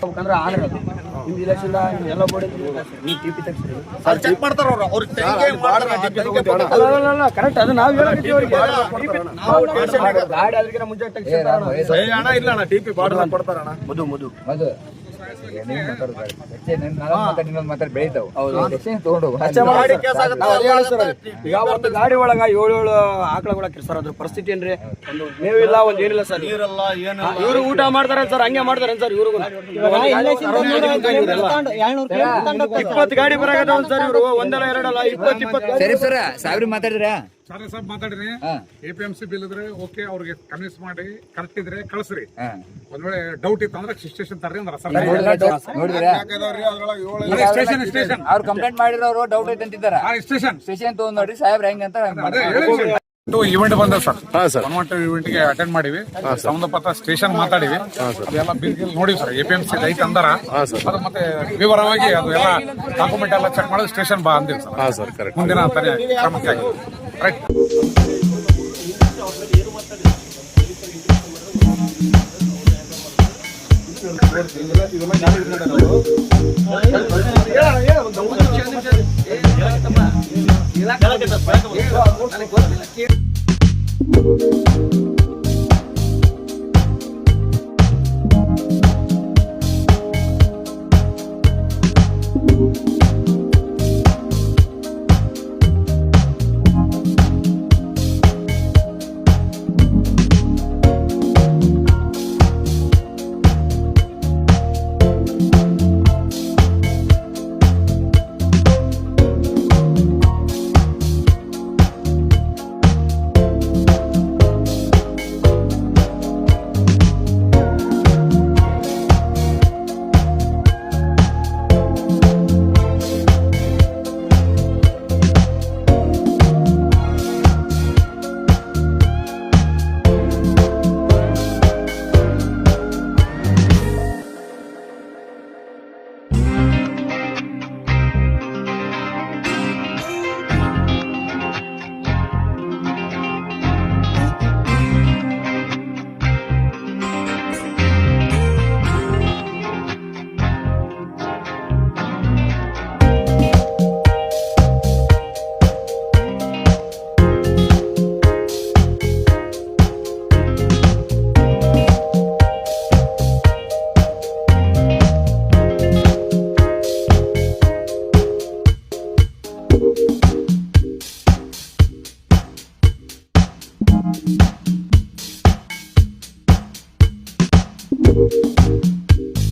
ಯಾಕಂದ್ರೆ ಆನರ್ ಅದು ನಿಮ್ದು ಇಲೆಕ್ಷನ್ ಎಲ್ಲ ಬೋರ್ಡ್ ನೀವು ಟಿಪಿ ತೆಗ್ಸಿರಿ ಚೆಕ್ ಮಾಡ್ತಾರ ಅವ್ರು ಕರೆಕ್ಟ್ ಅದು ನಾವು ಹೇಳೋಕೆ ಗಾಡಿ ಅದಕ್ಕಿಂತ ಮುಂಚೆ ಹಣ ಇಲ್ಲ ಅಣ್ಣ ಟಿಪಿ ಬಾರ್ಡರ್ ಕೊಡ್ತಾರಣ್ಣ ಮಧು ಮಾತಾಡಿ ಬೆಳಿತಾವ್ ಈಗ ಒಂದು ಗಾಡಿ ಒಳಗ 7 ಆಕಳಗಳ ಸರ್ ಅದ್ರ ಪರಿಸ್ಥಿತಿ ಏನ್ರಿ ಒಂದು ಮೇವಿಲ್ಲ ಒಂದ್ ಏನಿಲ್ಲ ಸರ್ ನೀರಲ್ಲ ಏನು ಇವರು ಊಟ ಮಾಡ್ತಾರೆ ಸರ್ ಹಂಗೆ ಮಾಡ್ತಾರೆ ಸರ್ ಇವ್ರಿಗೂ 20 ಗಾಡಿ ಬರಾಕತ್ತಾವ ಸರ್ ಇವರು ಒಂದಲ್ಲ ಎರಡಲ್ಲ 20 ಸರಿ ಸರ್ ಸಾವಿರ ಮಾತಾಡಿದ್ರಾ ಸರ್ ಸಾಬ್ ಮಾತಾಡ್ರಿ APMC ಬಿಲ್ ಇದ್ರೆ ಓಕೆ ಅವ್ರಿಗೆ ಕನ್ವಿನ್ಸ್ ಮಾಡಿ ಕರೆಕ್ಟ್ ಇದ್ರೆ ಕಳ್ಸ್ರಿ ಒಂದ್ ವೇಳೆ ಡೌಟ್ ಇತ್ತು ಅಂದ್ರೆ ಸ್ಟೇಷನ್ ತರ್ರಿ ಅಂದ್ರೆ ಸ್ಟೇಷನ್ ಅವ್ರು ಕಂಪ್ಲೇಂಟ್ ಮಾಡಿರೋರು ಡೌಟ್ ಐತೆ ಅಂತಿದ್ದಾರ ಸ್ಟೇಷನ್ ತಗೊಂಡ್ ನೋಡ್ರಿ ಸಾಹೇಬ್ರ ಹೆಂಗ ಅಂತ ಇವೆಂಟ್ ಬಂದ ಸರ್ ಇವೆಂಟ್ ಗೆ ಅಟೆಂಡ್ ಮಾಡಿವಿ ಸಂಬಂಧಪಟ್ಟ ಸ್ಟೇಷನ್ ಮಾತಾಡಿವಿ ಅದೆಲ್ಲ ಬಿಲ್ ನೋಡಿವಿ ಸರ್ APMC ಐತೆ ಅಂದಾರ ಅದು ಮತ್ತೆ ವಿವರವಾಗಿ ಅದು ಎಲ್ಲ ಡಾಕ್ಯುಮೆಂಟ್ ಎಲ್ಲ ಚೆಕ್ ಮಾಡಿದ್ರೆ ಸ್ಟೇಷನ್ ಬಾ ಅಂದಿವಿ ಸರ್ ಮುಂದಿನ ಕ್ರಮಕ್ಕೆ ರೈಟ್ ಇಲ್ಲ